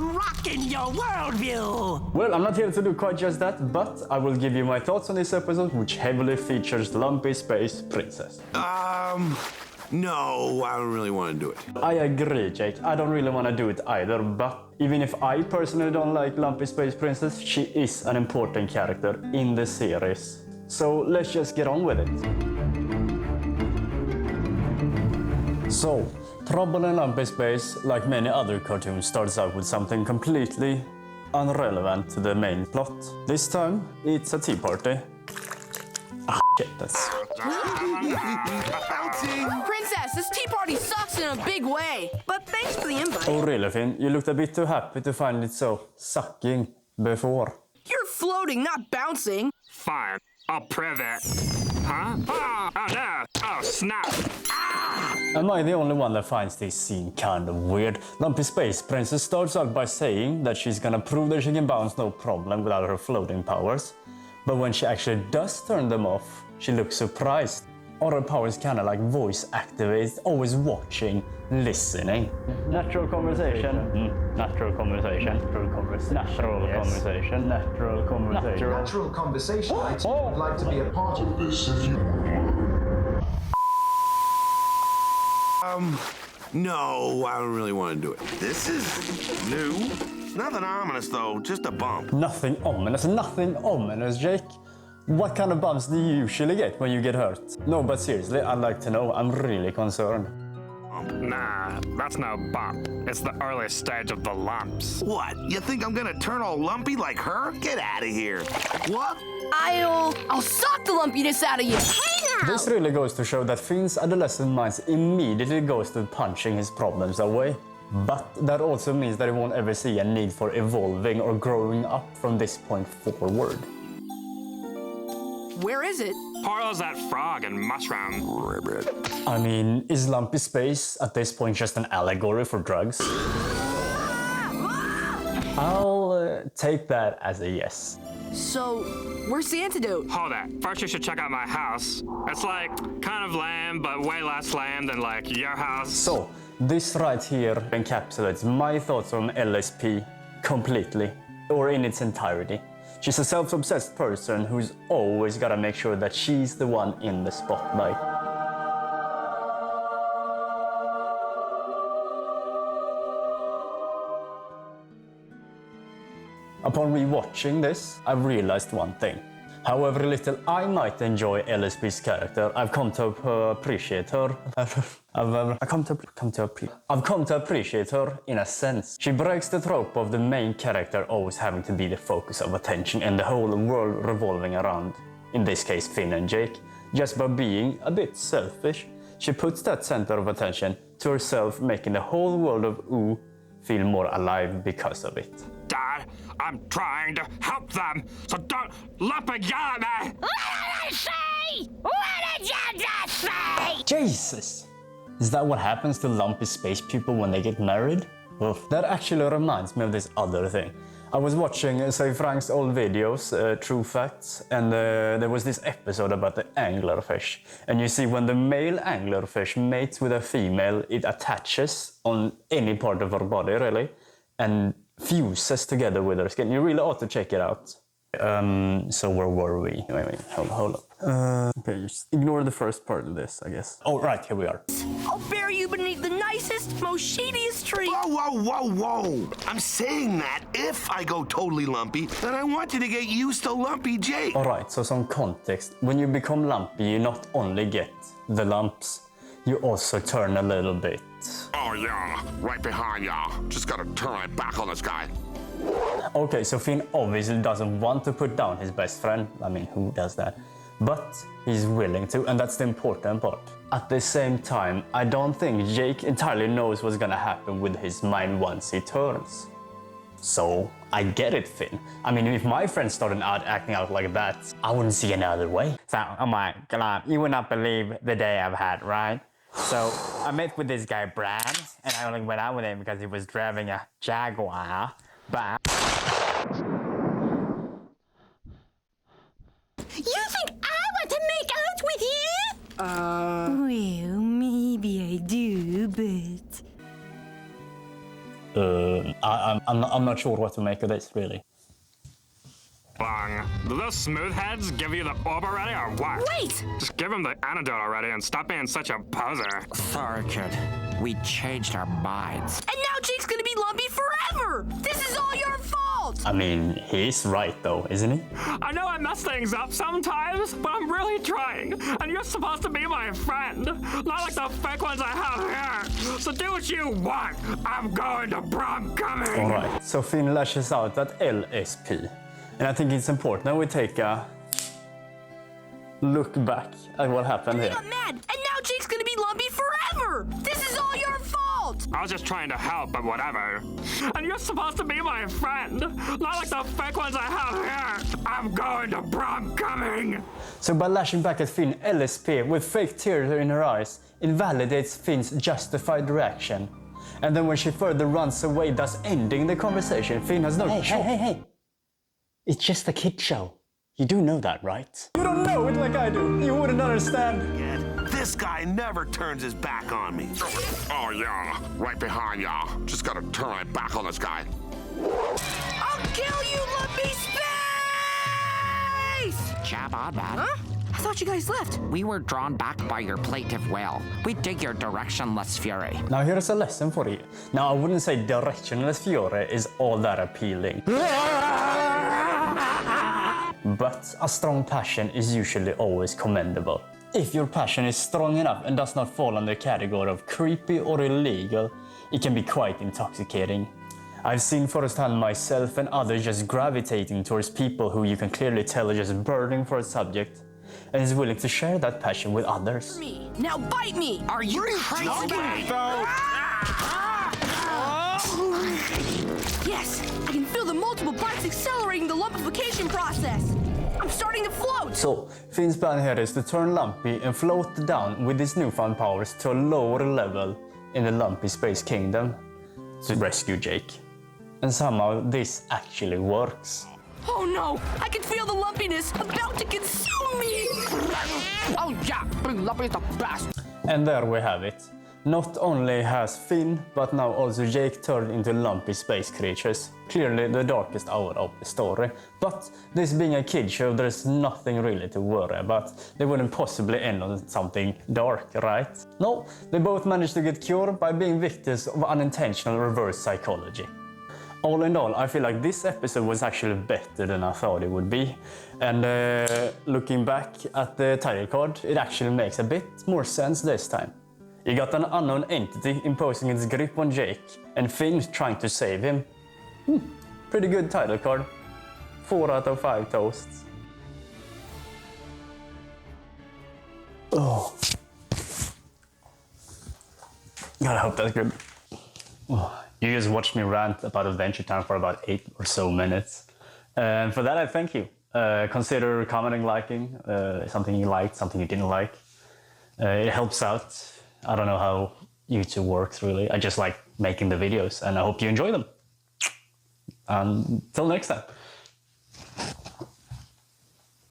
I'm rocking your worldview! Well, I'm not here to do quite just that, but I will give you my thoughts on this episode, which heavily features Lumpy Space Princess. No, I don't really want to do it. I agree, Jake. I don't really want to do it either, but even if I personally don't like Lumpy Space Princess, she is an important character in the series. So let's just get on with it. So, Trouble in Lumpy Space, like many other cartoons, starts out with something completely irrelevant to the main plot. This time, it's a tea party. Ah, shit, that's... Princess, this tea party sucks in a big way. But thanks for the invite. Oh really, Finn? You looked a bit too happy to find it so sucking before. You're floating, not bouncing. Fine, I'll prove it. Huh? Oh no! Oh snap! Am I the only one that finds this scene kind of weird? Lumpy Space Princess starts out by saying that she's gonna prove that she can bounce no problem without her floating powers. But when she actually does turn them off, she looks surprised. All her powers kinda like voice activated, always watching, listening. Natural conversation. Natural conversation. Natural conversation. Natural conversation. Natural conversation. Natural conversation. I would like to be a part of this if you No, I don't really want to do it. This is new. Nothing ominous though, just a bump. Nothing ominous, Jake. What kind of bumps do you usually get when you get hurt? No, but seriously, I'd like to know. I'm really concerned. Nah, that's no bump. It's the early stage of the lumps. What? You think I'm gonna turn all lumpy like her? Get out of here. What? I'll suck the lumpiness out of you. Hey now! This really goes to show that Finn's adolescent mind immediately goes to punching his problems away. But that also means that he won't ever see a need for evolving or growing up from this point forward. Where is it? Harlow's that frog and mushroom. I mean, is Lumpy Space at this point just an allegory for drugs? I'll take that as a yes. So, where's the antidote? Hold it. First you should check out my house. It's like kind of lame, but way less lame than like your house. So, this right here encapsulates my thoughts on LSP completely, or in its entirety. She's a self-obsessed person who's always gotta make sure that she's the one in the spotlight. Upon rewatching this, I've realized one thing. However little I might enjoy LSP's character, I've come to appreciate her. I've come to appreciate her in a sense. She breaks the trope of the main character always having to be the focus of attention and the whole world revolving around, in this case Finn and Jake, just by being a bit selfish. She puts that center of attention to herself, making the whole world of Ooh feel more alive because of it. Dad, I'm trying to help them, so don't lump and yell at me! What did I say? What did you just say? Jesus! Is that what happens to lumpy space people when they get married? Oof. That actually reminds me of this other thing. I was watching Say Frank's old videos, True Facts, and there was this episode about the anglerfish. And you see when the male anglerfish mates with a female, it attaches on any part of her body really, and fuses together with her skin. You really ought to check it out. So where were we? Wait, hold up. Okay, just ignore the first part of this, I guess. Oh, right, here we are. I'll bury you beneath the nicest, most shadiest tree. Whoa. I'm saying that if I go totally lumpy, then I want you to get used to Lumpy Jake. Alright, so some context. When you become lumpy, you not only get the lumps, you also turn a little bit. Oh yeah, right behind ya. Just gotta turn my back on this guy. Okay, so Finn obviously doesn't want to put down his best friend. I mean, who does that? But he's willing to, and that's the important part. At the same time, I don't think Jake entirely knows what's gonna happen with his mind once he turns. So, I get it, Finn. I mean, if my friend started acting out like that, I wouldn't see another way. So, oh my god, you would not believe the day I've had, right? So, I met with this guy, Brad, and I only went out with him because he was driving a Jaguar, but... You think I want to make out with you? Well, maybe I do, but... I'm not sure what to make of this, really. Bang. Do those smooth heads give you the orb already or what? Wait! Just give him the antidote already and stop being such a poser. Sorry, kid. We changed our minds. And now Jake's gonna be Lumpy forever! This is all your fault! I mean, he's right though, isn't he? I know I mess things up sometimes, but I'm really trying. And you're supposed to be my friend, not like the fake ones I have here. So do what you want. I'm going to prom coming. Alright, so Finn lashes out at LSP. And I think it's important that we take a look back at what happened He here. got mad, and now Jake's gonna be Lumpy forever! This is all your fault! I was just trying to help, but whatever. And you're supposed to be my friend, not like the fake ones I have here. I'm going to prom coming. So by lashing back at Finn, LSP, with fake tears in her eyes, invalidates Finn's justified reaction. And then when she further runs away, thus ending the conversation, Finn has no choice. Hey. It's just a kid show. You do know that, right? You don't know it like I do. You wouldn't understand. This guy never turns his back on me. Oh, yeah. Right behind ya. Just gotta turn my back on this guy. I'll kill you, Lumpy Space! Jab on, man. Huh? I thought you guys left. We were drawn back by your plaintive wail. We dig your directionless fury. Now here's a lesson for you. Now I wouldn't say directionless fury is all that appealing. But a strong passion is usually always commendable. If your passion is strong enough and does not fall under the category of creepy or illegal, it can be quite intoxicating. I've seen firsthand myself and others just gravitating towards people who you can clearly tell are just burning for a subject and is willing to share that passion with others. Me. Now bite me! Are you crazy? Yes, I can feel the multiple bites accelerating the lumpification process. I'm starting to float. So, Finn's plan here is to turn Lumpy and float down with his newfound powers to a lower level in the Lumpy Space Kingdom to rescue Jake. And somehow this actually works. Oh no, I can feel the lumpiness about to consume me. Oh yeah, Big Lumpy's the best. And there we have it. Not only has Finn, but now also Jake turned into lumpy space creatures. Clearly the darkest hour of the story. But this being a kid show, there's nothing really to worry about. They wouldn't possibly end on something dark, right? No, they both managed to get cured by being victims of unintentional reverse psychology. All in all, I feel like this episode was actually better than I thought it would be. And looking back at the title card, it actually makes a bit more sense this time. You got an unknown entity imposing its grip on Jake, and Finn trying to save him. Pretty good title card. 4 out of 5 toasts. Oh. God, I hope that's good. Oh. You just watched me rant about Adventure Time for about 8 or so minutes. And for that, I thank you. Consider commenting, liking, something you liked, something you didn't like. It helps out. I don't know how YouTube works, really. I just like making the videos, and I hope you enjoy them. Until next time.